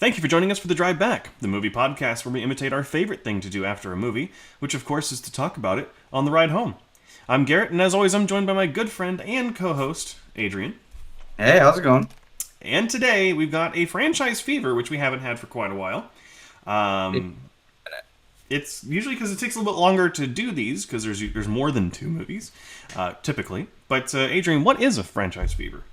Thank you for joining us for The Drive Back, the movie podcast where we imitate our favorite thing to do after a movie, which of course is to talk about it on the ride home. I'm Garrett, and as always, I'm joined by my good friend and co-host, Adrian. Hey, how's it going? And today we've got a franchise fever, which we haven't had for quite a while. Um, it's usually because it takes a little bit longer to do these, because there's more than two movies, typically. But Adrian, what is a franchise fever?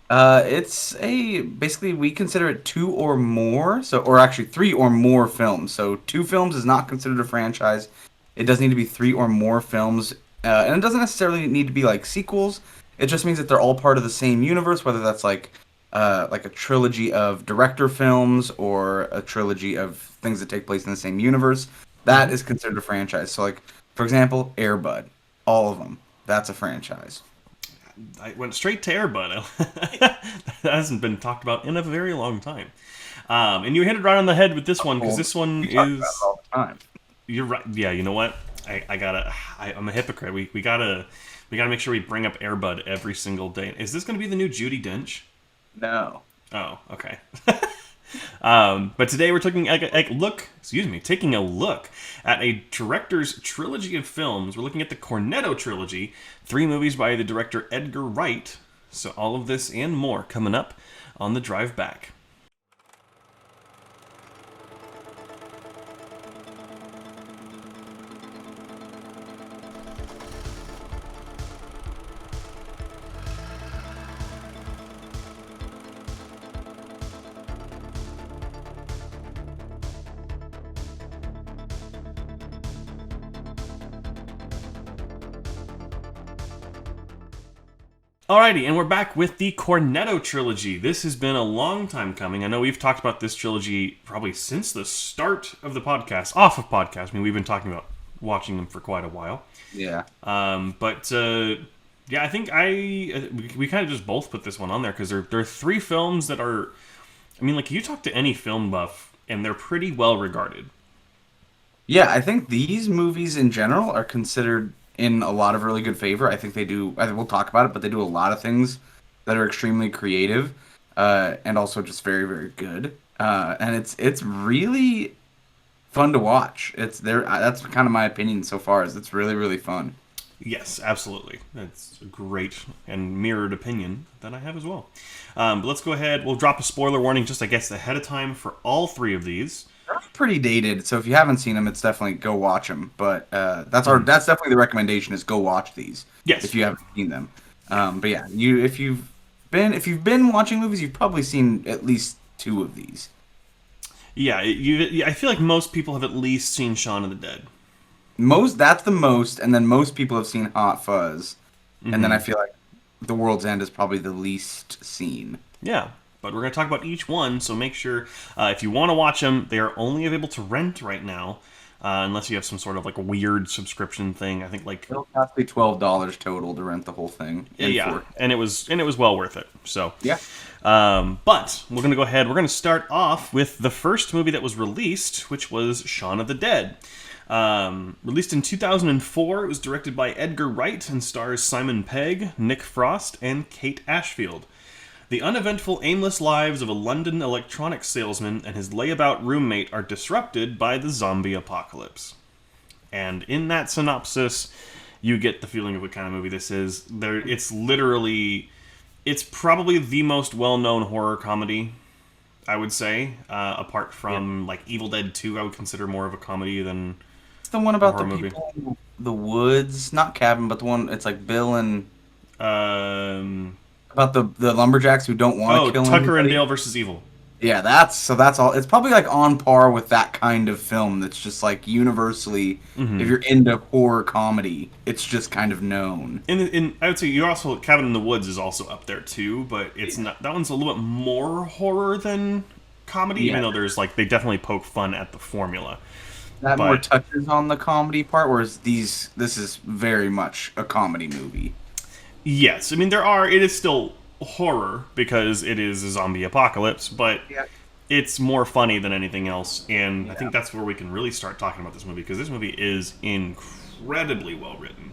It's a basically we consider it two or more, or actually three or more films. So two films is not considered a franchise. It does need to be three or more films, and it doesn't necessarily need to be like sequels. It just means that they're all part of the same universe, whether that's like a trilogy of director films or a trilogy of things that take place in the same universe. That is considered a franchise. So, like for example, Air Bud, all of them. That's a franchise. I went straight to Air Bud. That hasn't been talked about in a very long time. And you hit it right on the head with this one, because this one We talk is... about it all the time. You're right. Yeah, you know what? I'm a hypocrite. We gotta make sure we bring up Air Bud every single day. Is this gonna be the new Judi Dench? No. Oh, okay. But today we're taking taking a look at a director's trilogy of films. We're looking at the Cornetto Trilogy, 3 movies by the director Edgar Wright. So all of this and more coming up on the drive back. Alrighty, and we're back with the Cornetto Trilogy. This has been a long time coming. I know we've talked about this trilogy probably since the start of the podcast, off of podcast. I mean, we've been talking about watching them for quite a while. Yeah. Yeah, I think we kind of just both put this one on there because there are 3 films that are, I mean, like you talk to any film buff and they're pretty well regarded. Yeah, I think these movies in general are considered in a lot of really good favor. I think they do. I think we'll talk about it, but they do a lot of things that are extremely creative, and also just very, very good. And it's really fun to watch. It's there. That's kind of my opinion so far. Is it's really, really fun. Yes, absolutely. That's a great and mirrored opinion that I have as well. But let's go ahead. We'll drop a spoiler warning just, I guess, ahead of time for all 3 of these. They're pretty dated, so if you haven't seen them, it's definitely go watch them. But that's definitely the recommendation is go watch these. Yes. If you haven't seen them. But yeah, if you've been watching movies, you've probably seen at least 2 of these. Yeah, I feel like most people have at least seen Shaun of the Dead. That's the most, and then most people have seen Hot Fuzz, and then I feel like The World's End is probably the least seen. Yeah, but we're going to talk about each one, so make sure, if you want to watch them, they are only available to rent right now, unless you have some sort of like weird subscription thing. I think like It'll cost me $12 total to rent the whole thing. Yeah, and it was well worth it. So yeah. But we're going to go ahead. We're going to start off with the first movie that was released, which was Shaun of the Dead. Released in 2004, it was directed by Edgar Wright and stars Simon Pegg, Nick Frost, and Kate Ashfield. The uneventful, aimless lives of a London electronics salesman and his layabout roommate are disrupted by the zombie apocalypse. And in that synopsis, you get the feeling of what kind of movie this is. It's probably the most well-known horror comedy, I would say. Apart from like Evil Dead 2, I would consider more of a comedy than It's the one about horror the movie. people in the woods, not cabin, but the one it's like Bill and about the lumberjacks who don't want to kill Tucker and anybody. Dale versus Evil. Yeah, that's all. It's probably like on par with that kind of film. That's just like universally, if you're into horror comedy, it's just kind of known. I would say you also Cabin in the Woods is also up there too, but it's not. That one's a little bit more horror than comedy, even though there's like they definitely poke fun at the formula. That more touches on the comedy part, whereas this is very much a comedy movie. Yes, I mean it is still horror because it is a zombie apocalypse, but it's more funny than anything else, and I think that's where we can really start talking about this movie, because this movie is incredibly well written.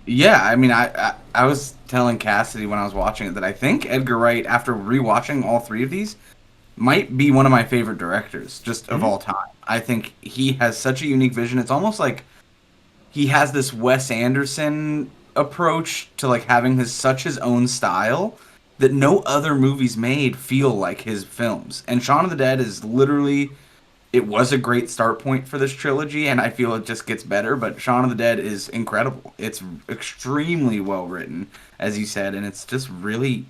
Yeah, I mean, I was telling Cassidy when I was watching it that I think Edgar Wright, after rewatching all 3 of these, might be one of my favorite directors just of all time. I think he has such a unique vision. It's almost like he has this Wes Anderson approach to like having his own style that no other movies made feel like his films. And Shaun of the Dead is literally, it was a great start point for this trilogy, and I feel it just gets better. But Shaun of the Dead is incredible. It's extremely well written, as you said, and it's just really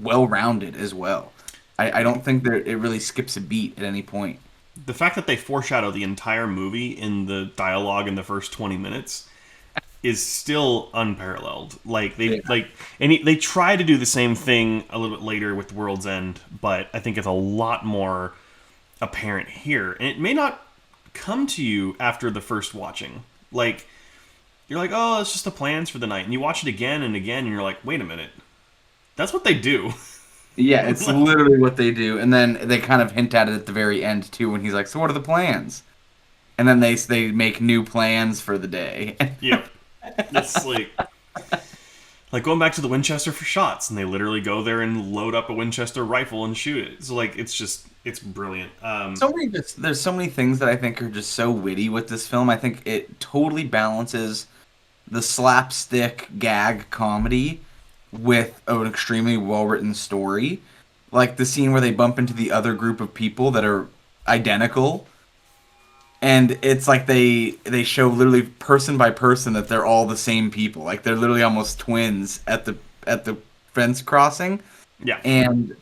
well rounded as well. I don't think that it really skips a beat at any point. The fact that they foreshadow the entire movie in the dialogue in the first 20 minutes is still unparalleled. Like they try to do the same thing a little bit later with World's End, but I think it's a lot more apparent here. And it may not come to you after the first watching. Like you're like, "Oh, it's just the plans for the night." And you watch it again and again and you're like, "Wait a minute. That's what they do." Yeah, it's literally what they do. And then they kind of hint at it at the very end too when he's like, "So what are the plans?" And then they make new plans for the day. Yep. It's like going back to the Winchester for shots, and they literally go there and load up a Winchester rifle and shoot it. So like it's brilliant. There's so many things that I think are just so witty with this film. I think it totally balances the slapstick gag comedy with an extremely well-written story. Like the scene where they bump into the other group of people that are identical, and it's like they show literally person by person that they're all the same people. Like they're literally almost twins at the fence crossing. Yeah. And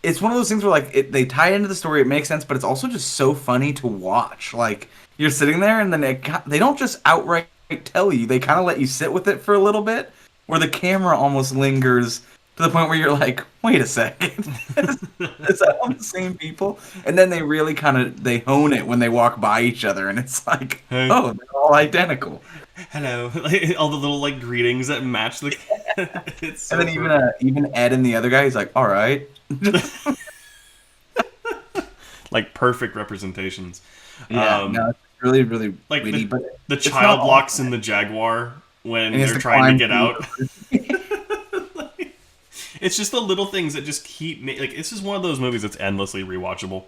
it's one of those things where like they tie into the story, it makes sense, but it's also just so funny to watch. Like you're sitting there and then they don't just outright tell you, they kind of let you sit with it for a little bit, where the camera almost lingers to the point where you're like, wait a second, is that all the same people? And then they really they hone it when they walk by each other, and it's like, hey. Oh, they're all identical. Hello. All the little like greetings that match the it's so and then even Ed and the other guy, he's like, all right. Like perfect representations. Yeah, no, it's really, really like witty, but the child locks in the Jaguar when they're trying to get out. It's just the little things that just keep like this is one of those movies that's endlessly rewatchable,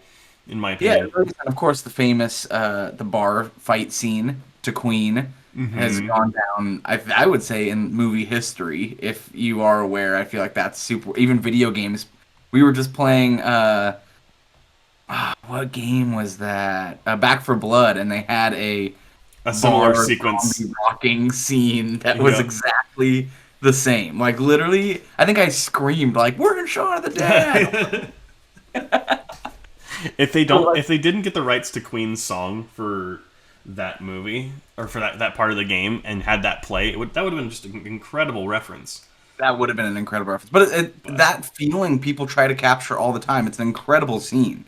in my opinion. Yeah, and of course the famous the bar fight scene to Queen has gone down. I would say in movie history. If you are aware, I feel like that's super. Even video games. We were just playing. What game was that? Back for Blood, and they had a similar sequence rocking scene that was exactly the same. Like literally, I think I screamed like, "We're in Shaun of the Dead!" If they didn't get the rights to Queen's song for that movie or for that part of the game and had that play, that would have been just an incredible reference. That would have been an incredible reference. But that feeling people try to capture all the time. It's an incredible scene.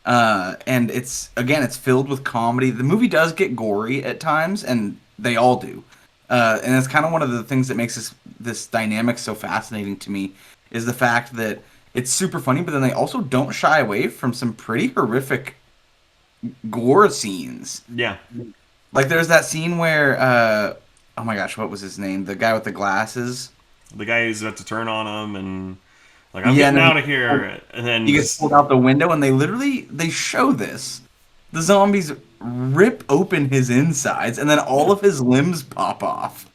And it's filled with comedy. The movie does get gory at times, and they all do. And it's kind of one of the things that makes this dynamic so fascinating to me is the fact that it's super funny, but then they also don't shy away from some pretty horrific gore scenes. Yeah. Like there's that scene where, oh my gosh, what was his name? The guy with the glasses. The guy who's about to turn on him and like, I'm getting out of here. And then he gets pulled out the window, and they show this. The zombies rip open his insides, and then all of his limbs pop off.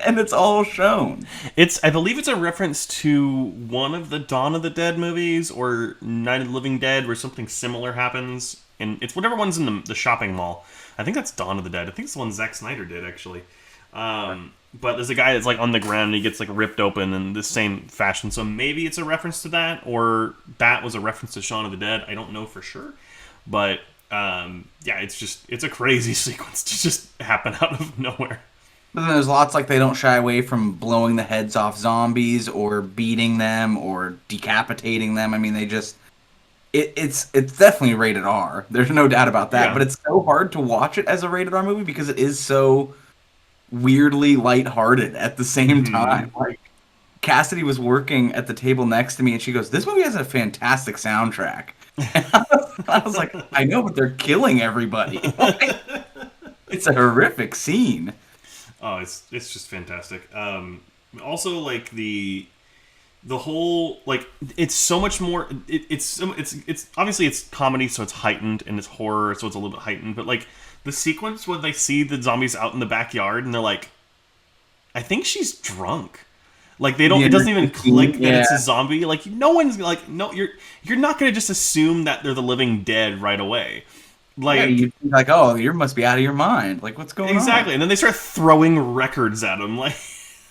And it's all shown. I believe it's a reference to one of the Dawn of the Dead movies or Night of the Living Dead where something similar happens. And it's whatever one's in the shopping mall. I think that's Dawn of the Dead. I think it's the one Zack Snyder did, actually. But there's a guy that's like on the ground and he gets like ripped open in the same fashion. So maybe it's a reference to that, or that was a reference to Shaun of the Dead. I don't know for sure. But yeah, it's a crazy sequence to just happen out of nowhere. But then there's lots like they don't shy away from blowing the heads off zombies or beating them or decapitating them. I mean, they just it's definitely rated R. There's no doubt about that. Yeah. But it's so hard to watch it as a rated R movie because it is so weirdly lighthearted at the same time. Like Cassidy was working at the table next to me and she goes, "This movie has a fantastic soundtrack." And I was like, "I know, but they're killing everybody." Like, it's a horrific scene. Oh, it's just fantastic. Also, like the the whole, like, it's so much more. It's obviously it's comedy, so it's heightened, and it's horror, so it's a little bit heightened. But like the sequence when they see the zombies out in the backyard, and they're like, I think she's drunk. Like they don't. Yeah, It doesn't even click that yeah. it's a zombie. Like no one's like no. You're not gonna just assume that they're the living dead right away. Yeah, Like you think like, oh, you must be out of your mind. Like, what's going on? exactly, and then they start throwing records at him. Like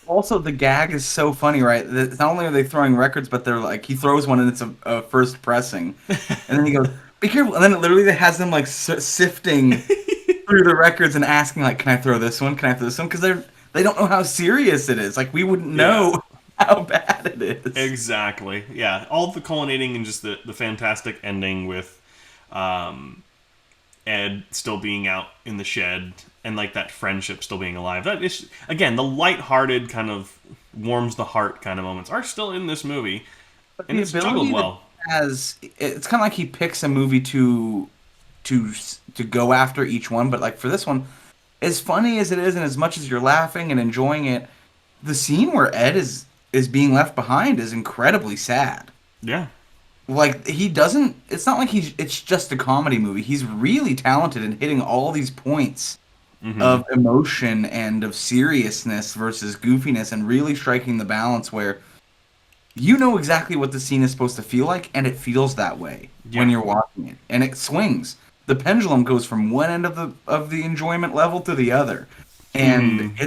Also, the gag is so funny, right? That not only are they throwing records, but they're like, he throws one and it's a first pressing, and then he goes, "Be careful!" And then it literally has them like sifting through the records and asking like, "Can I throw this one? Can I throw this one?" Because they don't know how serious it is. Like we wouldn't yeah. know how bad it is. Exactly. Yeah. All the culminating in just the fantastic ending with Ed still being out in the shed and like that friendship still being alive. That is again the lighthearted kind of warms the heart kind of moments are still in this movie, But and the it's juggled ability that well. has, it's kind of like he picks a movie to to go after each one. But like for this one, as funny as it is, and as much as you're laughing and enjoying it, the scene where Ed is being left behind is incredibly sad. Yeah. Like he doesn't. It's not like it's just a comedy movie. He's really talented in hitting all these points Mm-hmm. of emotion and of seriousness versus goofiness, and really striking the balance where you know exactly what the scene is supposed to feel like, and it feels that way when Yeah. you're watching it, and it swings. The pendulum goes from one end of the enjoyment level to the other, and Mm-hmm.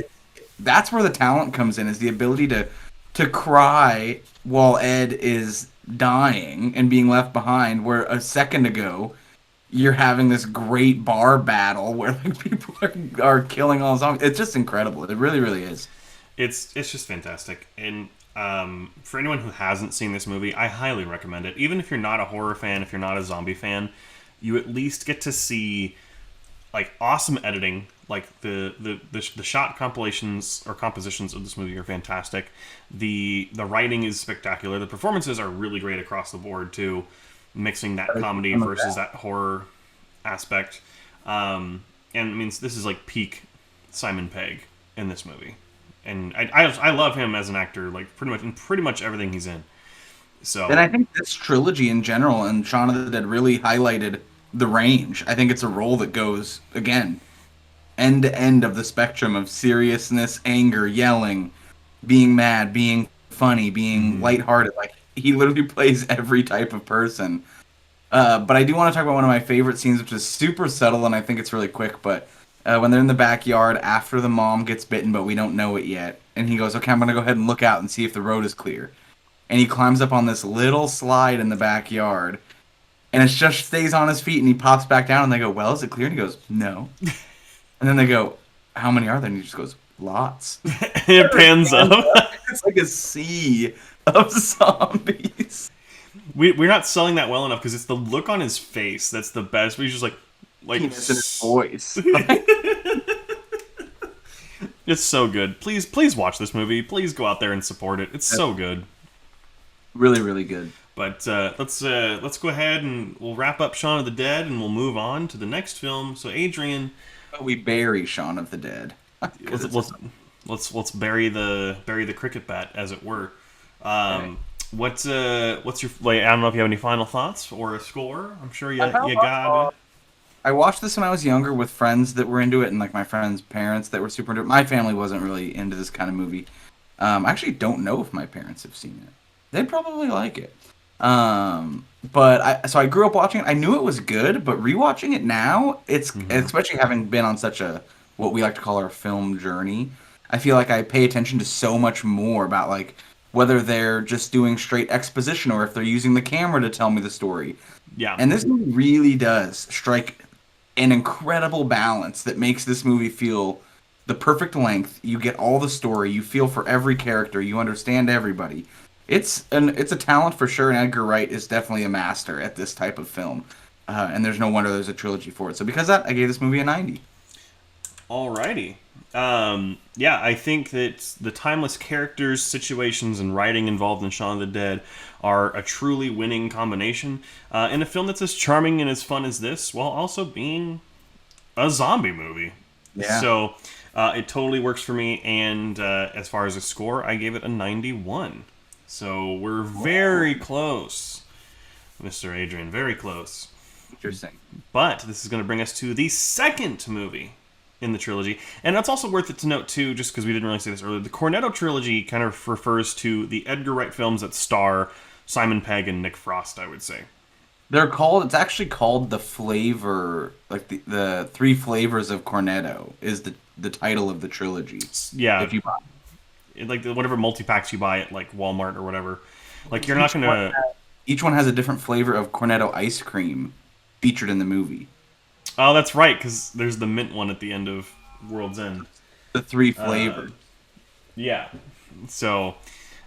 that's where the talent comes in, is the ability to cry while Ed is dying and being left behind, where a second ago you're having this great bar battle where like people are killing all zombies. It's just incredible. It really, really is. It's just fantastic, and for anyone who hasn't seen this movie, I highly recommend it. Even if you're not a horror fan, if you're not a zombie fan, you at least get to see like awesome editing. Like the shot compilations or compositions of this movie are fantastic. The writing is spectacular. The performances are really great across the board too, mixing that comedy versus that horror aspect. And I mean, this is like peak Simon Pegg in this movie, and I love him as an actor, like pretty much in pretty much everything he's in. And I So think this trilogy in general and Shaun of the Dead really highlighted the range. I think it's a role that goes, again, end to end of the spectrum of seriousness, anger, yelling, being mad, being funny, being mhm. lighthearted. Like, he literally plays every type of person. But I do want to talk about one of my favorite scenes, which is super subtle, and I think it's really quick. But when they're in the backyard after the mom gets bitten, but we don't know it yet, and he goes, "Okay, I'm gonna go ahead and look out and see if the road is clear." And he climbs up on this little slide in the backyard, and it just stays on his feet, and he pops back down, and they go, "Well, is it clear?" And he goes, "No." And then they go, "How many are there?" And he just goes, "Lots." It pans up. It's like a sea of zombies. We're not selling that well enough because it's the look on his face that's the best. He's just like Penis in his voice. it's so good. Please watch this movie. Please go out there and support it. It's so good. Really, really good. But let's go ahead and we'll wrap up Shaun of the Dead and we'll move on to the next film. So Adrian, But we bury Shaun of the Dead. let's 'Cause let's, let's bury the cricket bat as it were. What's your like? I don't know if you have any final thoughts or a score. I'm sure you got it. I watched this when I was younger with friends that were into it, and like my friends' parents that were super into it. My family wasn't really into this kind of movie. I actually don't know if my parents have seen it. They'd probably like it. But I grew up watching it. I knew it was good, but rewatching it now, it's Mm-hmm. especially having been on such a what we like to call our film journey. I feel like I pay attention to so much more about like whether they're just doing straight exposition or if they're using the camera to tell me the story. Yeah. And this movie really does strike an incredible balance that makes this movie feel the perfect length. You get all the story, you feel for every character, you understand everybody. It's a talent for sure, and Edgar Wright is definitely a master at this type of film. And there's no wonder there's a trilogy for it. So because of that, I gave this movie a 90. Alrighty. Yeah, I think that the timeless characters, situations, and writing involved in Shaun of the Dead are a truly winning combination in a film that's as charming and as fun as this, while also being a zombie movie. Yeah. So it totally works for me. And as far as a score, I gave it a 91. So we're very close, Mr. Adrian. Very close. Interesting. But this is going to bring us to the second movie in the trilogy. And it's also worth it to note, too, just because we didn't really say this earlier, the Cornetto Trilogy kind of refers to the Edgar Wright films that star Simon Pegg and Nick Frost, I would say. It's actually called the flavor, like the three flavors of Cornetto is the title of the trilogy. Yeah. If you buy. Like whatever multi-packs you buy at like Walmart or whatever. Like you're not going to... Each one has a different flavor of Cornetto ice cream featured in the movie. Oh, that's right, because there's the mint one at the end of World's End. The three flavors. Yeah. So,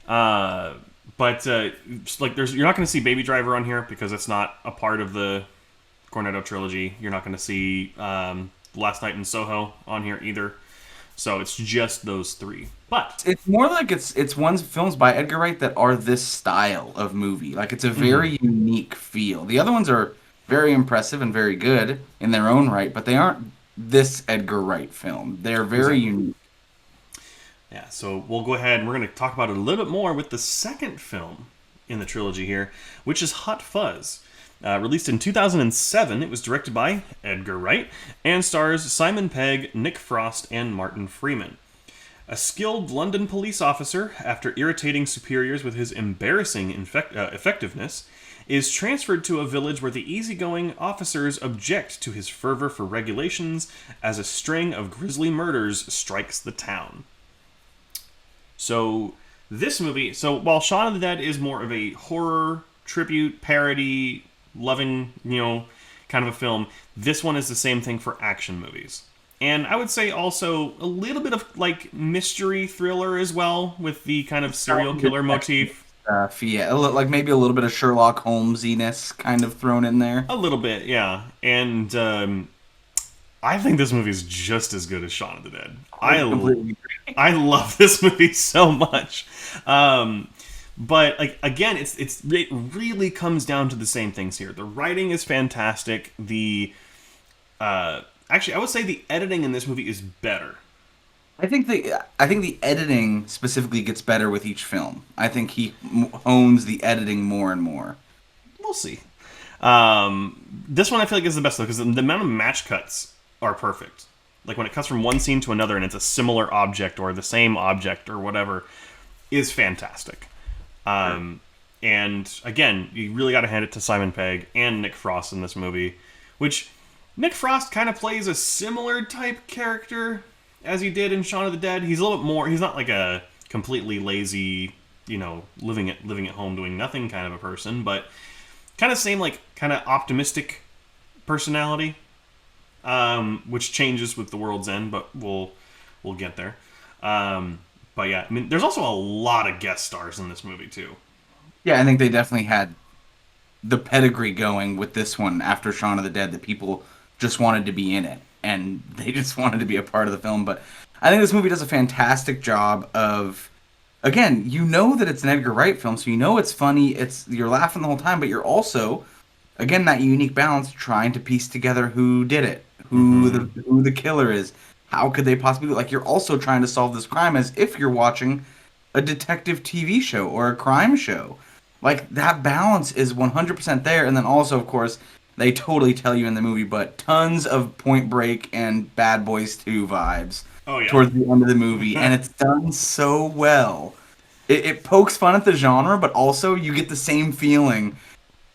like, you're not going to see Baby Driver on here because it's not a part of the Cornetto trilogy. You're not going to see Last Night in Soho on here either. So it's just those three. But it's more like it's films by Edgar Wright that are this style of movie. Like it's a very unique feel. The other ones are very impressive and very good in their own right, but they aren't this Edgar Wright film. They're very unique. Yeah, so we'll go ahead and we're going to talk about it a little bit more with the second film in the trilogy here, which is Hot Fuzz. Released in 2007, it was directed by Edgar Wright and stars Simon Pegg, Nick Frost, and Martin Freeman. A skilled London police officer, after irritating superiors with his embarrassing effectiveness, is transferred to a village where the easygoing officers object to his fervor for regulations as a string of grisly murders strikes the town. So, this movie... So, while Shaun of the Dead is more of a horror, tribute, parody, loving, kind of a film, this one is the same thing for action movies. And I would say also a little bit of, like, mystery thriller as well, with the kind of serial killer motif. Yeah, like maybe a little bit of Sherlock Holmesiness kind of thrown in there. A little bit, yeah. And I think this movie is just as good as Shaun of the Dead. I love this movie so much. But like again, it really comes down to the same things here. The writing is fantastic. Actually, I would say the editing in this movie is better. I think the editing specifically gets better with each film. I think he hones the editing more and more. We'll see. This one I feel like is the best though, because the amount of match cuts are perfect. Like when it cuts from one scene to another and it's a similar object or the same object or whatever, is fantastic. And again, you really got to hand it to Simon Pegg and Nick Frost in this movie, which Nick Frost kind of plays a similar type character as he did in Shaun of the Dead. He's a little bit more. He's not like a completely lazy, living at home doing nothing kind of a person, but kind of same like kind of optimistic personality, which changes with The World's End, but we'll get there. But yeah, I mean, there's also a lot of guest stars in this movie too. Yeah, I think they definitely had the pedigree going with this one after Shaun of the Dead that people just wanted to be in it and they just wanted to be a part of the film. But I think this movie does a fantastic job of, again, you know that it's an Edgar Wright film, so you know it's funny, you're laughing the whole time, but you're also, again, that unique balance trying to piece together who did it, who the killer is. How could they possibly... Like, you're also trying to solve this crime as if you're watching a detective TV show or a crime show. Like, that balance is 100% there. And then also, of course, they totally tell you in the movie, but tons of Point Break and Bad Boys 2 vibes towards the end of the movie. And it's done so well. It pokes fun at the genre, but also you get the same feeling.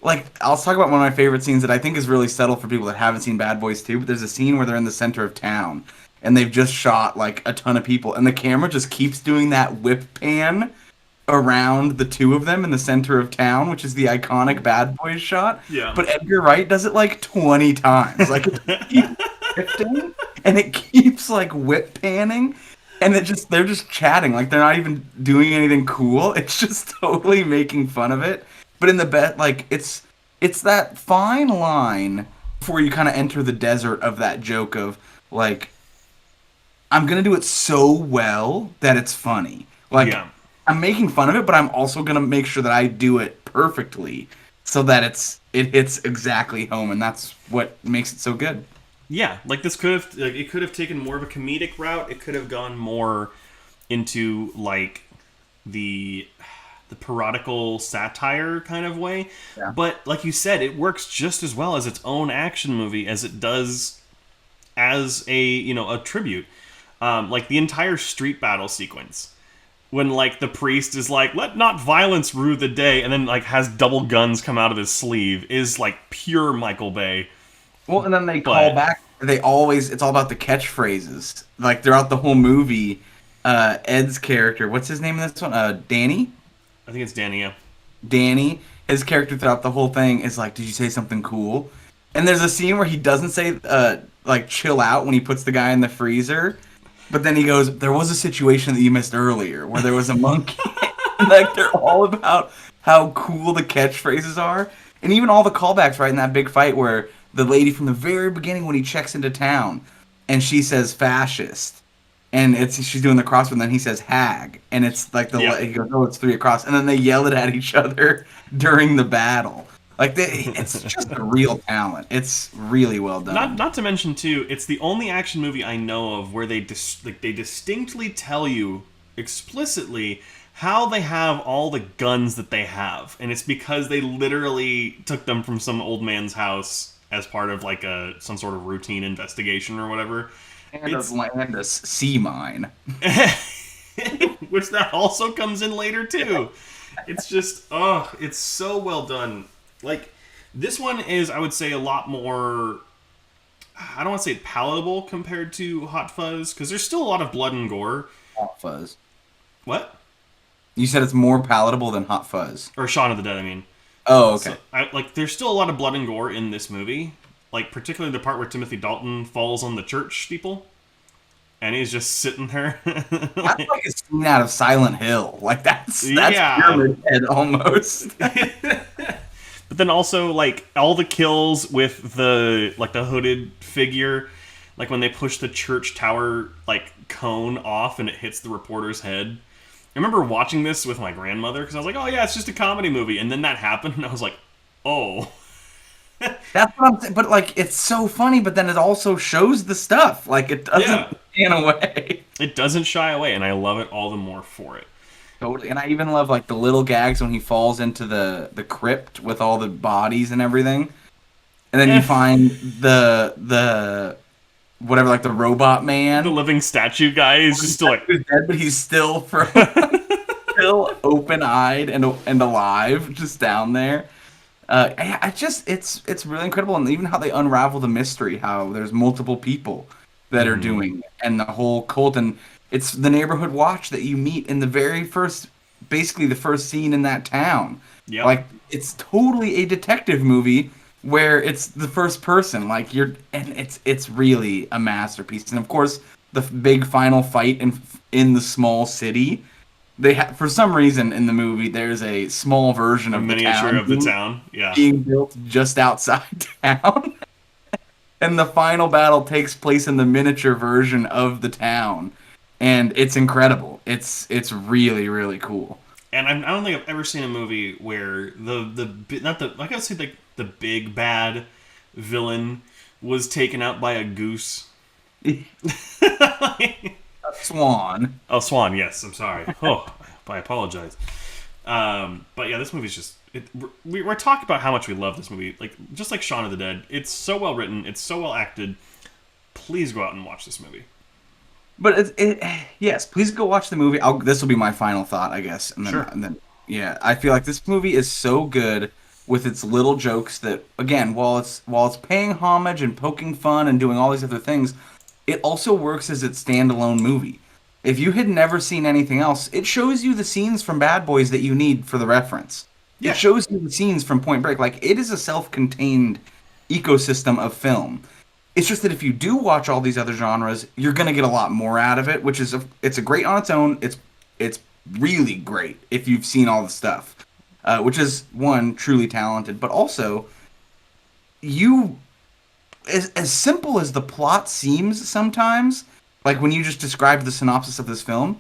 Like, I'll talk about one of my favorite scenes that I think is really subtle for people that haven't seen Bad Boys 2, but there's a scene where they're in the center of town. And they've just shot, like, a ton of people. And the camera just keeps doing that whip pan around the two of them in the center of town, which is the iconic Bad Boys shot. Yeah. But Edgar Wright does it, like, 20 times. Like, it keeps shifting, and it keeps, like, whip panning. And they're just chatting. Like, they're not even doing anything cool. It's just totally making fun of it. But in the like, it's that fine line before you kind of enter the desert of that joke of, like, I'm going to do it so well that it's funny. Like, I'm making fun of it, but I'm also going to make sure that I do it perfectly so that it hits exactly home, and that's what makes it so good. Yeah, like this could have taken more of a comedic route. It could have gone more into like the the parodical satire kind of way. Yeah. But like you said, it works just as well as its own action movie as it does as a tribute. Like the entire street battle sequence, when like the priest is like, "Let not violence rue the day," and then like has double guns come out of his sleeve, is like pure Michael Bay. Well, and then they call back. It's all about the catchphrases. Like throughout the whole movie, Ed's character, what's his name in this one? Danny? I think it's Danny. Yeah. Danny, his character throughout the whole thing is like, "Did you say something cool?" And there's a scene where he doesn't say, like, "chill out" when he puts the guy in the freezer. But then he goes, "There was a situation that you missed earlier where there was a monkey." Like, they're all about how cool the catchphrases are. And even all the callbacks, right, in that big fight where the lady from the very beginning when he checks into town and she says fascist. And she's doing the crossword, and then he says hag. And it's like he goes, "Oh, it's 3 across." And then they yell it at each other during the battle. Like, it's just a real talent. It's really well done. Not to mention, too, it's the only action movie I know of where they distinctly tell you explicitly how they have all the guns that they have. And it's because they literally took them from some old man's house as part of, like, some sort of routine investigation or whatever. And a sea mine. Which that also comes in later, too. It's just, it's so well done. Like, this one is, I would say, a lot more, I don't want to say palatable compared to Hot Fuzz, because there's still a lot of blood and gore. Hot Fuzz. What? You said it's more palatable than Hot Fuzz. Or Shaun of the Dead, I mean. Oh, okay. So, there's still a lot of blood and gore in this movie. Like, particularly the part where Timothy Dalton falls on the church steeple. And he's just sitting there. That's like a scene out of Silent Hill. Like, that's Pyramid Head almost. But then also, like, all the kills with the hooded figure, like when they push the church tower, like, cone off and it hits the reporter's head. I remember watching this with my grandmother because I was like, "Oh yeah, it's just a comedy movie," and then that happened, and I was like, "Oh." That's what I'm saying. But like, it's so funny, but then it also shows the stuff. Like, it doesn't shy away. It doesn't shy away, and I love it all the more for it. Totally. And I even love like the little gags when he falls into the crypt with all the bodies and everything, and then you find the whatever, like the robot man, the living statue guy is just still like dead, but he's still still open-eyed and alive, just down there. It's really incredible, and even how they unravel the mystery, how there's multiple people that are doing it, and the whole cult, and it's the neighborhood watch that you meet in the very first, basically the first scene in that town. Yeah, like it's totally a detective movie where it's the first person, like it's really a masterpiece. And of course, the big final fight in the small city. They for some reason in the movie there's a small version of the miniature of the town, being built just outside town, and the final battle takes place in the miniature version of the town, and it's incredible. It's really, really cool. And I don't think I've ever seen a movie where the big bad villain was taken out by a goose. Swan. Oh, Swan, yes. I'm sorry. Oh, I apologize. But yeah, this movie's just... We're talking about how much we love this movie. Like, just like Shaun of the Dead. It's so well written. It's so well acted. Please go out and watch this movie. But yes, please go watch the movie. This will be my final thought, I guess. And then, sure. And then, yeah, I feel like this movie is so good with its little jokes that, again, while it's paying homage and poking fun and doing all these other things, it also works as its standalone movie. If you had never seen anything else, it shows you the scenes from Bad Boys that you need for the reference. Yeah. It shows you the scenes from Point Break. Like, it is a self-contained ecosystem of film. It's just that if you do watch all these other genres, you're going to get a lot more out of it, which is it's a great on its own. It's really great if you've seen all the stuff, which is, one, truly talented, but also as simple as the plot seems sometimes, like when you just described the synopsis of this film,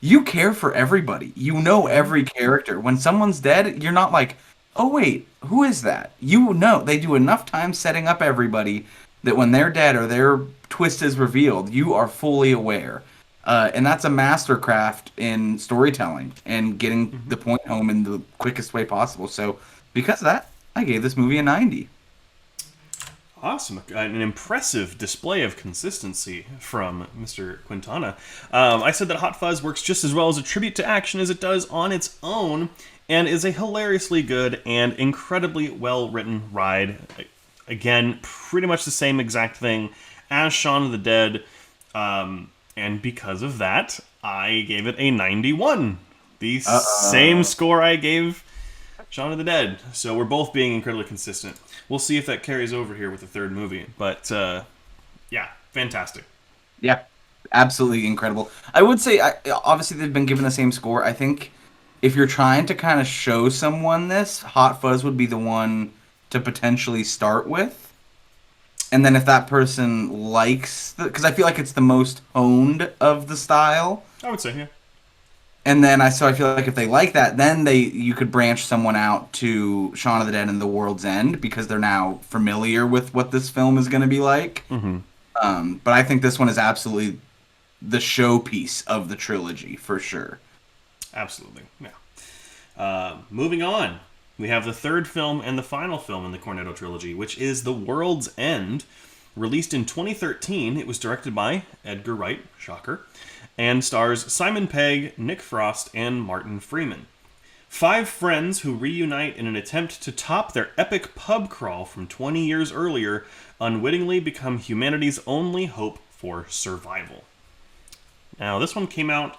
you care for everybody. You know every character. When someone's dead, you're not like, "Oh wait, who is that?" You know, they do enough time setting up everybody that when they're dead or their twist is revealed, you are fully aware. And that's a mastercraft in storytelling and getting Mm-hmm. the point home in the quickest way possible. So because of that, I gave this movie a 90. Awesome. An impressive display of consistency from Mr. Quintana. I said that Hot Fuzz works just as well as a tribute to action as it does on its own, and is a hilariously good and incredibly well-written ride. Again, pretty much the same exact thing as Shaun of the Dead, and because of that, I gave it a 91. The same score I gave Shaun of the Dead. So we're both being incredibly consistent. We'll see if that carries over here with the third movie. But yeah, fantastic. Yeah, absolutely incredible. I would say, obviously, they've been given the same score. I think if you're trying to kind of show someone this, Hot Fuzz would be the one to potentially start with. And then if that person likes because I feel like it's the most honed of the style. I would say, yeah. And then I feel like if they like that, then you could branch someone out to Shaun of the Dead and The World's End because they're now familiar with what this film is going to be like. Mm-hmm. But I think this one is absolutely the showpiece of the trilogy for sure. Absolutely, yeah. Moving on, we have the third film and the final film in the Cornetto Trilogy, which is The World's End. Released in 2013, it was directed by Edgar Wright, shocker, and stars Simon Pegg, Nick Frost, and Martin Freeman. 5 friends who reunite in an attempt to top their epic pub crawl from 20 years earlier unwittingly become humanity's only hope for survival. Now, this one came out...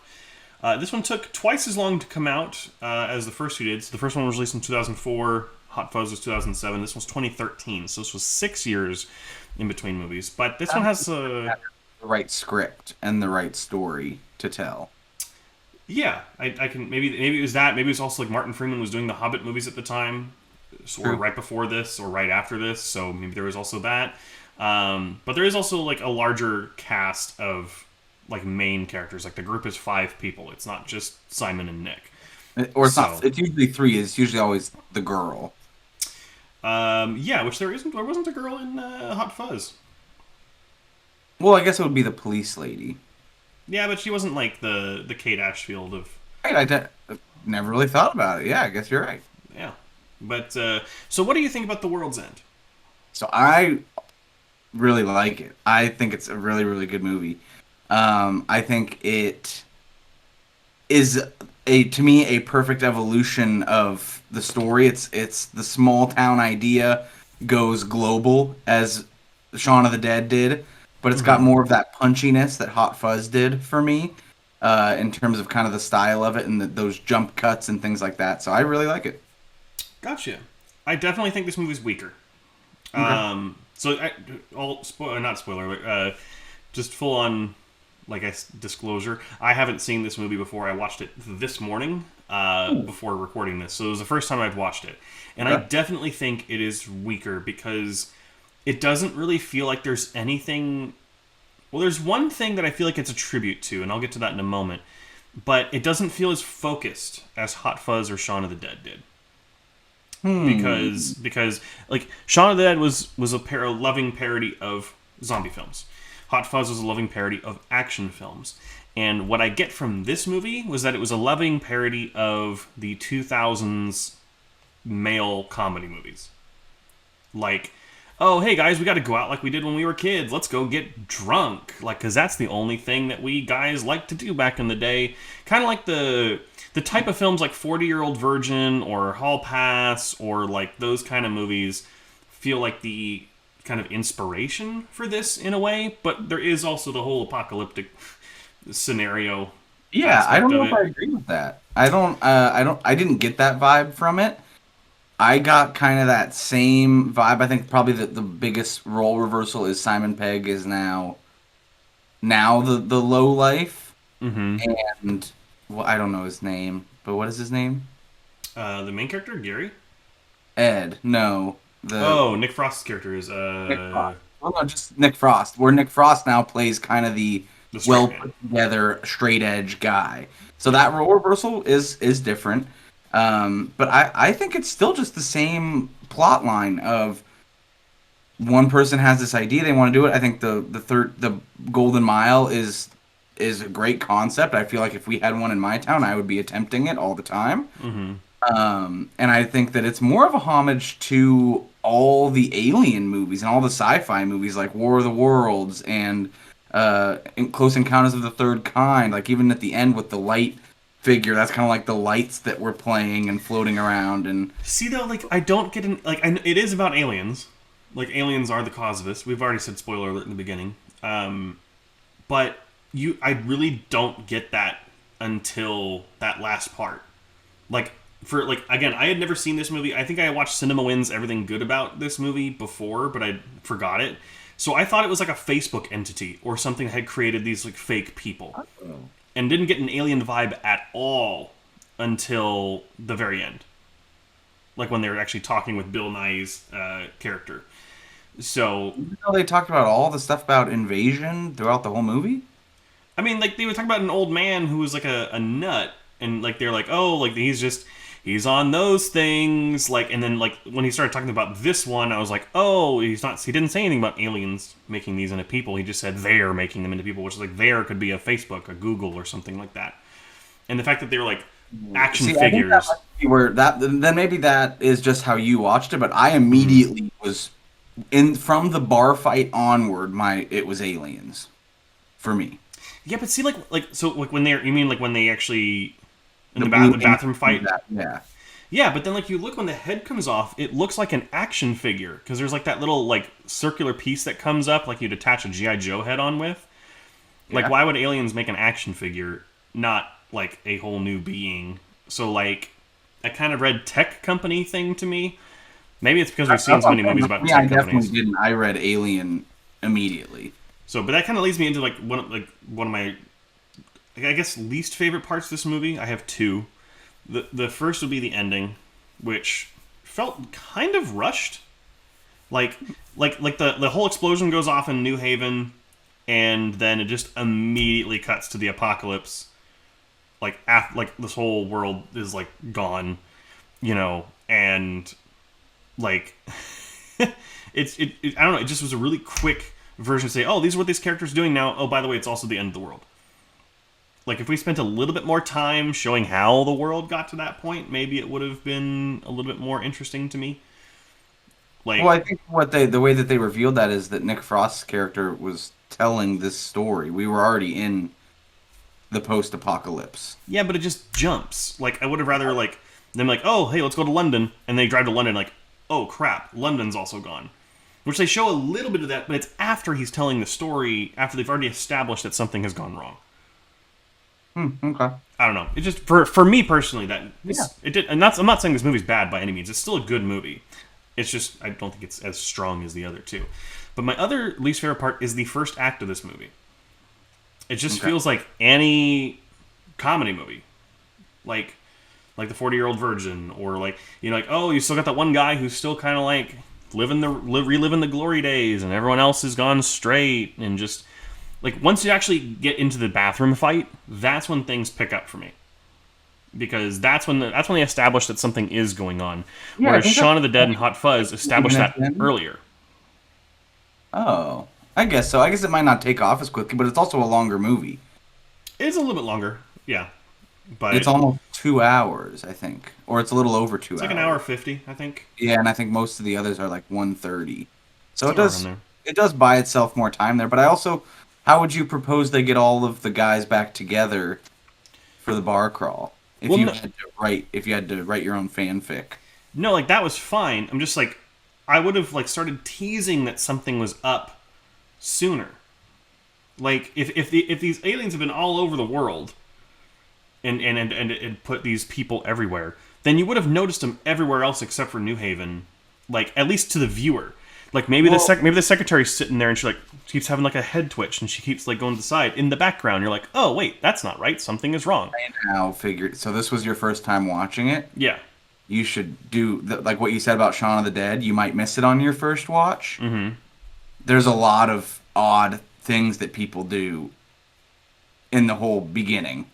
this one took twice as long to come out as the first two did. So the first one was released in 2004, Hot Fuzz was 2007, this was 2013, so this was 6 years in between movies. But this one has... The right script and the right story to tell. Yeah, I can maybe it was that. Maybe it was also like Martin Freeman was doing the Hobbit movies at the time, or right before this, or right after this. So maybe there was also that. But there is also like a larger cast of like main characters. Like the group is 5 people. It's not just Simon and Nick. Or it's not. It's usually 3. It's usually always the girl. Yeah, which there isn't. There wasn't a girl in Hot Fuzz. Well, I guess it would be the police lady. Yeah, but she wasn't like the Kate Ashfield of... Right, I never really thought about it. Yeah, I guess you're right. Yeah. But, so what do you think about The World's End? So I really like it. I think it's a really, really good movie. I think it is, to me, a perfect evolution of the story. It's the small town idea goes global, as Shaun of the Dead did. But it's got more of that punchiness that Hot Fuzz did for me, in terms of kind of the style of it and those jump cuts and things like that. So I really like it. Gotcha. I definitely think this movie's weaker. Okay. Not spoiler, but just full on, disclosure. I haven't seen this movie before. I watched it this morning before recording this, so it was the first time I'd watched it, and I definitely think it is weaker because it doesn't really feel like there's anything... Well, there's one thing that I feel like it's a tribute to, and I'll get to that in a moment, but it doesn't feel as focused as Hot Fuzz or Shaun of the Dead did. Because like Shaun of the Dead was a loving parody of zombie films. Hot Fuzz was a loving parody of action films. And what I get from this movie was that it was a loving parody of the 2000s male comedy movies. Like, oh, hey guys, we got to go out like we did when we were kids. Let's go get drunk. Like, because that's the only thing that we guys liked to do back in the day. Kind of like the type of films like 40-Year-Old Virgin or Hall Pass or like those kind of movies feel like the kind of inspiration for this in a way. But there is also the whole apocalyptic scenario. Yeah, I don't know if I agree with that. I didn't get that vibe from it. I got kind of that same vibe. I think probably the biggest role reversal is Simon Pegg is now the low life. Mm-hmm. And well, I don't know his name, but what is his name? The main character, Gary? Ed. No. Nick Frost's character is Nick Frost. Well, no, just Nick Frost. Where Nick Frost now plays kind of the well put together, straight edge guy. So that role reversal is different. But I think it's still just the same plot line of one person has this idea, they want to do it. I think the Golden Mile is is a great concept. I feel like if we had one in my town, I would be attempting it all the time. Mm-hmm. And I think that it's more of a homage to all the Alien movies and all the sci-fi movies like War of the Worlds and Close Encounters of the Third Kind. Like even at the end with the light figure, that's kind of like the lights that were playing and floating around. And see though, like I don't get it is about aliens. Like aliens are the cause of this. We've already said spoiler alert in the beginning. But I really don't get that until that last part. Like again, I had never seen this movie. I think I watched Cinema Wins Everything Good About this movie before, but I forgot it. So I thought it was like a Facebook entity or something that had created these like fake people. And didn't get an alien vibe at all until the very end. Like when they were actually talking with Bill Nye's character. So they talked about all the stuff about invasion throughout the whole movie. I mean, like they would talk about an old man who was like a nut, and like they're like, oh, like he's on those things, like, and then like when he started talking about this one, I was like, oh, he didn't say anything about aliens making these into people. He just said they're making them into people, which is like there could be a Facebook, a Google, or something like that. And the fact that they were like action figures. Then maybe that is just how you watched it, but I immediately was from the bar fight onward. It was aliens for me. Yeah, but see, so when you mean like when they actually in the bathroom fight? Yeah, but then like you look when the head comes off, it looks like an action figure because there's like that little like circular piece that comes up like you'd attach a G.I. Joe head on with. Like, why would aliens make an action figure, not like a whole new being? So like, I kind of read tech company thing to me. Maybe it's because we've seen so many movies about tech companies. I definitely didn't. I read Alien immediately. So, but that kind of leads me into like one of my, I guess, least favorite parts of this movie. I have two. The first would be the ending, which felt kind of rushed. Like the whole explosion goes off in New Haven, and then it just immediately cuts to the apocalypse. Like this whole world is like gone, and like I don't know. It just was a really quick version to say, oh, these are what these characters are doing now. Oh, by the way, it's also the end of the world. Like, if we spent a little bit more time showing how the world got to that point, maybe it would have been a little bit more interesting to me. Like, well, I think the way that they revealed that is that Nick Frost's character was telling this story. We were already in the post-apocalypse. Yeah, but it just jumps. Like, I would have rather, like, them like, oh, hey, let's go to London. And they drive to London like, oh, crap, London's also gone. Which they show a little bit of that, but it's after he's telling the story, after they've already established that something has gone wrong. Okay. I don't know. It just for me personally it did, and I'm not saying this movie's bad by any means. It's still a good movie. It's just I don't think it's as strong as the other two. But my other least favorite part is the first act of this movie. It just feels like any comedy movie, like the 40-Year-Old Virgin, or like like oh you still got that one guy who's still kind of like reliving the glory days, and everyone else has gone straight, and just. Like, once you actually get into the bathroom fight, that's when things pick up for me. Because that's when they establish that something is going on. Yeah, whereas Shaun of the Dead and Hot Fuzz established that earlier. Oh. I guess so. I guess it might not take off as quickly, but it's also a longer movie. It is a little bit longer, yeah. But it's almost 2 hours, I think. Or it's a little over 2 hours. It's like an hour 50, I think. Yeah, and I think most of the others are like 1:30. So it does buy itself more time there, but I also... How would you propose they get all of the guys back together for the bar crawl? If you had to write your own fanfic. No, like that was fine. I'm just like I would have like started teasing that something was up sooner. Like if these aliens have been all over the world and put these people everywhere, then you would have noticed them everywhere else except for New Haven, like at least to the viewer. Like maybe the secretary's sitting there and she like keeps having like a head twitch and she keeps like going to the side. In the background, you're like, oh wait, that's not right. Something is wrong. I now figured. So this was your first time watching it? Yeah. You should do like what you said about Shaun of the Dead. You might miss it on your first watch. Mm-hmm. There's a lot of odd things that people do in the whole beginning.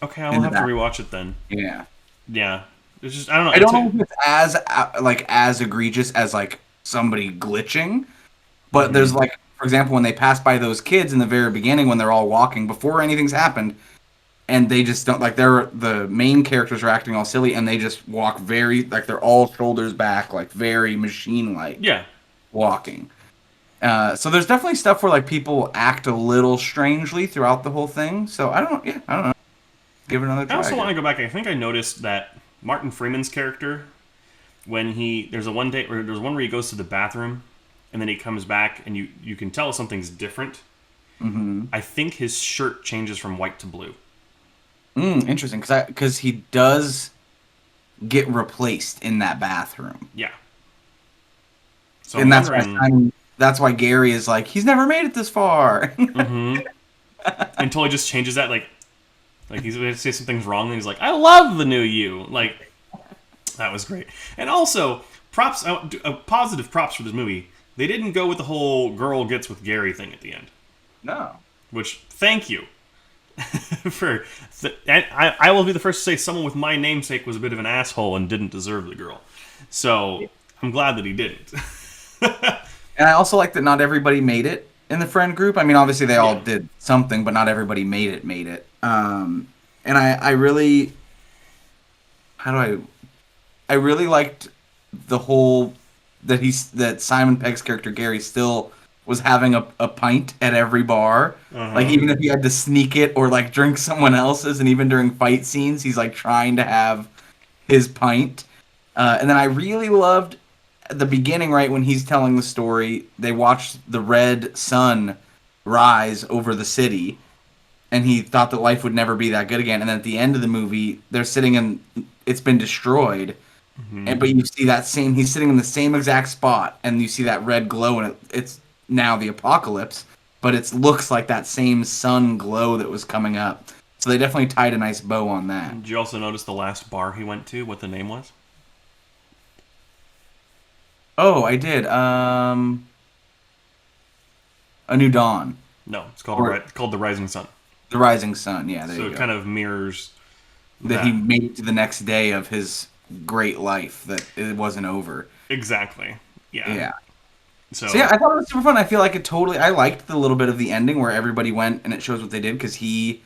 Okay, I'll have to rewatch it then. Yeah. Yeah. It's just I don't know. I don't know if it's as egregious as like somebody glitching, but there's like for example, when they pass by those kids in the very beginning when they're all walking before anything's happened, and they just don't like the main characters are acting all silly, and they just walk very like they're all shoulders back, like very machine like Yeah. walking. So there's definitely stuff where like people act a little strangely throughout the whole thing. So I don't know. Give it another try. I also want to go back. I think I noticed that Martin Freeman's character, when there's one where he goes to the bathroom, and then he comes back, and you can tell something's different. Mm-hmm. I think his shirt changes from white to blue. Interesting, because he does get replaced in that bathroom. Yeah. So and that's why Gary is like, he's never made it this far. Mm-hmm. Until he just changes that, like he's going to say something's wrong, and he's like, I love the new you. Like, that was great. And also, positive props for this movie. They didn't go with the whole girl gets with Gary thing at the end. No. Which, thank you. I will be the first to say someone with my namesake was a bit of an asshole and didn't deserve the girl. So, I'm glad that he didn't. And I also like that not everybody made it in the friend group. I mean, obviously they all did something, but not everybody made it. And I really... I really liked the whole... that Simon Pegg's character, Gary, still was having a pint at every bar. Uh-huh. Like, even if he had to sneak it or, like, drink someone else's, and even during fight scenes, he's, like, trying to have his pint. And then I really loved... at the beginning, right, when he's telling the story, they watched the red sun rise over the city, and he thought that life would never be that good again. And then at the end of the movie, they're sitting in, it's been destroyed, but you see he's sitting in the same exact spot, and you see that red glow, and it's now the apocalypse, but it looks like that same sun glow that was coming up. So they definitely tied a nice bow on that. Did you also notice the last bar he went to, what the name was? Oh, I did. A New Dawn. No, it's called The Rising Sun. The Rising Sun, yeah. There you go. So it kind of mirrors that he made it to the next day of his great life, that it wasn't over. Exactly. Yeah. Yeah. So yeah, I thought it was super fun. I feel like I liked the little bit of the ending where everybody went and it shows what they did, because he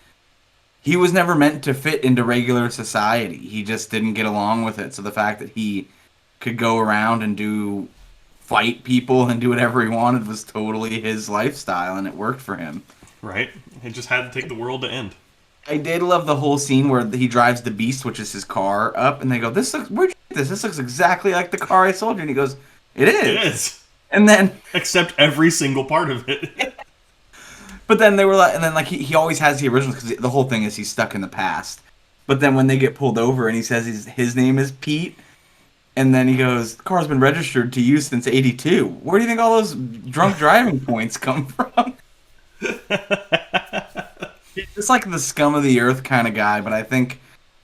was never meant to fit into regular society. He just didn't get along with it. So the fact that he could go around and fight people and do whatever he wanted was totally his lifestyle, and it worked for him. Right. He just had to take the world to end. I did love the whole scene where he drives the Beast, which is his car, up, and they go, where'd you get this? This looks exactly like the car I sold you. And he goes, it is. It is. And then... except every single part of it. But then they were like, and then like he always has the originals, because the whole thing is he's stuck in the past. But then when they get pulled over and he says his name is Pete, and then he goes, the car's been registered to you since '82. Where do you think all those drunk driving points come from? It's like the scum of the earth kind of guy, but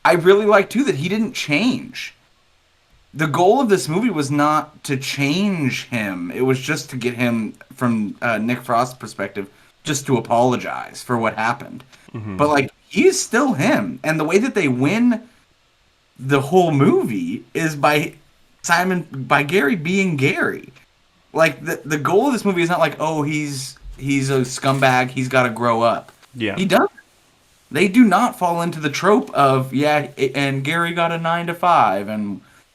I really like too that he didn't change. The goal of this movie was not to change him. It was just to get him, from Nick Frost's perspective, just to apologize for what happened. Mm-hmm. But like, he's still him. And the way that they win the whole movie is by Gary being Gary. Like, the goal of this movie is not like, oh, he's a scumbag, he's got to grow up. Yeah. He doesn't. They do not fall into the trope of, and Gary got a 9 to 5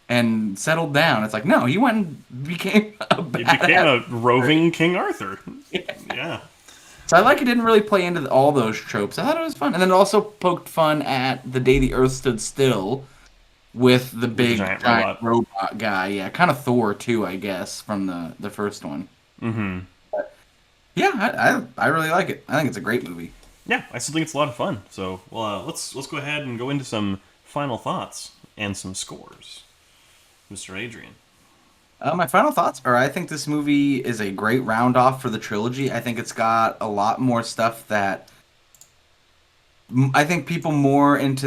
and settled down. It's like, no, he went and became a badass. He became a roving King Arthur. Yeah. So I like it didn't really play into all those tropes. I thought it was fun. And then it also poked fun at The Day the Earth Stood Still with the big giant robot guy. Yeah, kind of Thor too, I guess, from the first one. Mm-hmm. But yeah, I really like it. I think it's a great movie. Yeah, I still think it's a lot of fun. So, let's go ahead and go into some final thoughts and some scores. Mr. Adrian. My final thoughts are, I think this movie is a great round off for the trilogy. I think it's got a lot more stuff that I think people more into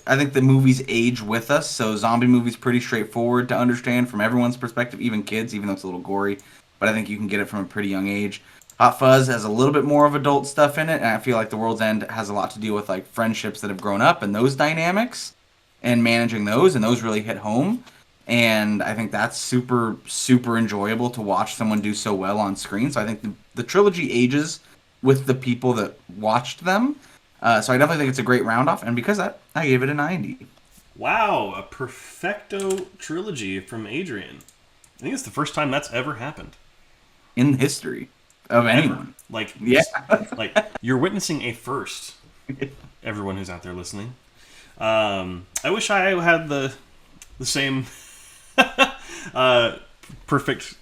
I think the movies age with us. So zombie movies pretty straightforward to understand from everyone's perspective, even kids, even though it's a little gory. But I think you can get it from a pretty young age. Hot Fuzz has a little bit more of adult stuff in it, and I feel like The World's End has a lot to do with like friendships that have grown up and those dynamics and managing those, and those really hit home. And I think that's super, super enjoyable to watch someone do so well on screen. So I think the trilogy ages with the people that watched them. So I definitely think it's a great round off, and because of that, I gave it a 90. Wow, a perfecto trilogy from Adrian. I think it's the first time that's ever happened. In history of anyone. Like, Yeah. like you're witnessing a first. Everyone who's out there listening. I wish I had the same perfect,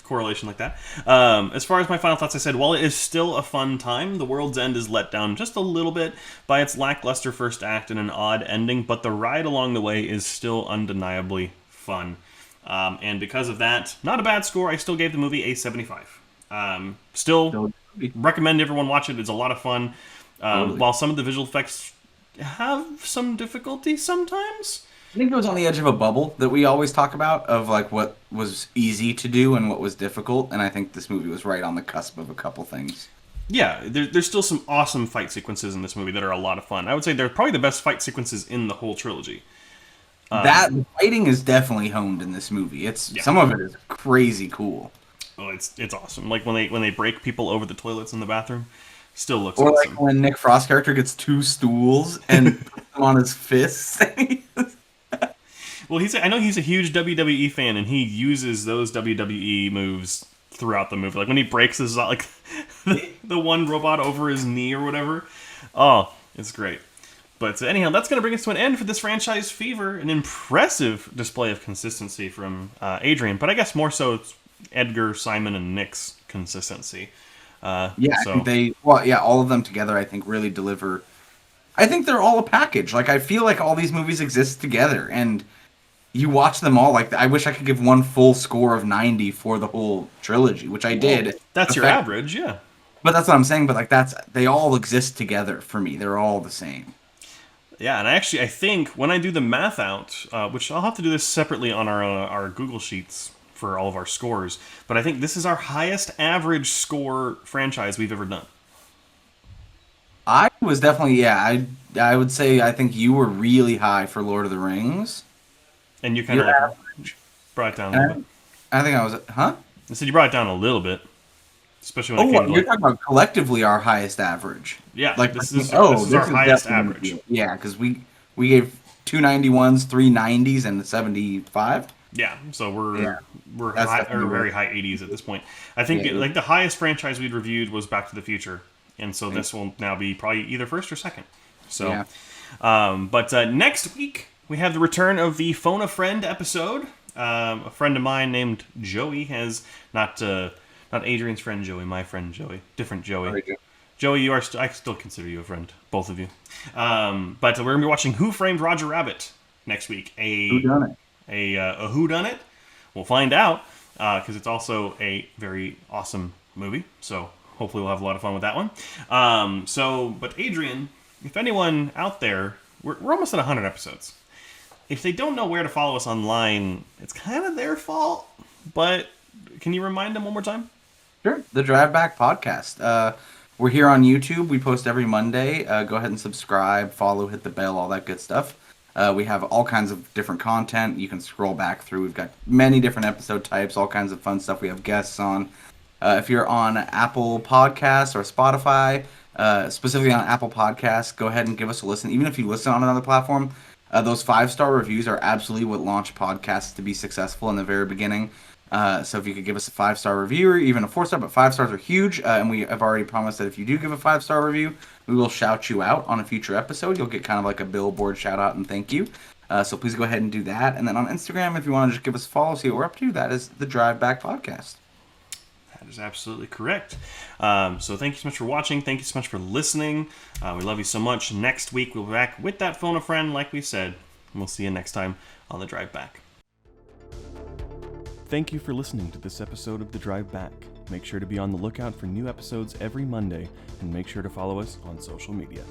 correlation like that. As far as my final thoughts, I said, while it is still a fun time, The World's End is let down just a little bit by its lackluster first act and an odd ending, but the ride along the way is still undeniably fun. And because of that, not a bad score. I still gave the movie a 75. Still recommend everyone watch it. It's a lot of fun. Totally. While some of the visual effects have some difficulty sometimes. I think it was on the edge of a bubble that we always talk about of like what was easy to do and what was difficult, and I think this movie was right on the cusp of a couple things. Yeah, there's still some awesome fight sequences in this movie that are a lot of fun. I would say they're probably the best fight sequences in the whole trilogy. The fighting is definitely honed in this movie. Some of it is crazy cool. Oh, it's awesome. Like when they break people over the toilets in the bathroom, still looks or awesome. Like when Nick Frost's character gets 2 stools and puts them on his fists. Well, I know he's a huge WWE fan, and he uses those WWE moves throughout the movie. Like when he breaks his the one robot over his knee or whatever. Oh, it's great. But anyhow, that's going to bring us to an end for this franchise fever. An impressive display of consistency from Adrian, but I guess more so it's Edgar, Simon, and Nick's consistency. I think all of them together, I think, really deliver. I think they're all a package. Like, I feel like all these movies exist together, and you watch them all. Like, I wish I could give one full score of 90 for the whole trilogy, which I did. That's your average, yeah. But that's what I'm saying. But like, they all exist together for me. They're all the same. Yeah, and I think when I do the math out, which I'll have to do this separately on our Google Sheets for all of our scores, but I think this is our highest average score franchise we've ever done. I was definitely, I would say I think you were really high for Lord of the Rings. And you kind of brought it down a little bit. I think I was, huh? I said you brought it down a little bit. Especially when it came to you're talking about collectively our highest average. Yeah, like this is our highest average. Yeah, because we gave 2 91s, 3 90s, and 75. Yeah, so we're very high 80s at this point. I think the highest franchise we'd reviewed was Back to the Future, and so this will now be probably either first or second. So, but next week we have the return of the Phone a Friend episode. A friend of mine named Joey has not Adrian's friend Joey, my friend Joey, different Joey. Sorry, Joey, I still consider you a friend, both of you. But we're gonna be watching Who Framed Roger Rabbit next week. Who done it? A whodunit. We'll find out because it's also a very awesome movie. So hopefully we'll have a lot of fun with that one. But Adrian, if anyone out there, we're almost at 100 episodes. If they don't know where to follow us online, it's kind of their fault. But can you remind them one more time? Sure. The Drive Back Podcast. We're here on YouTube. We post every Monday. Go ahead and subscribe, follow, hit the bell, all that good stuff. We have all kinds of different content. You can scroll back through. We've got many different episode types, all kinds of fun stuff. We have guests on. If you're on Apple Podcasts or Spotify, specifically on Apple Podcasts, go ahead and give us a listen. Even if you listen on another platform, those 5-star reviews are absolutely what launched podcasts to be successful in the very beginning. So if you could give us a 5-star review or even a 4-star, but 5 stars are huge. And we have already promised that if you do give a 5-star review, we will shout you out on a future episode. You'll get kind of like a billboard shout out and thank you. So please go ahead and do that. And then on Instagram, if you want to just give us a follow, see what we're up to, that is the Drive Back Podcast. That is absolutely correct. So thank you so much for watching. Thank you so much for listening. We love you so much. Next week, we'll be back with that Phone a Friend, like we said. And we'll see you next time on The Drive Back. Thank you for listening to this episode of The Drive Back. Make sure to be on the lookout for new episodes every Monday, and make sure to follow us on social media.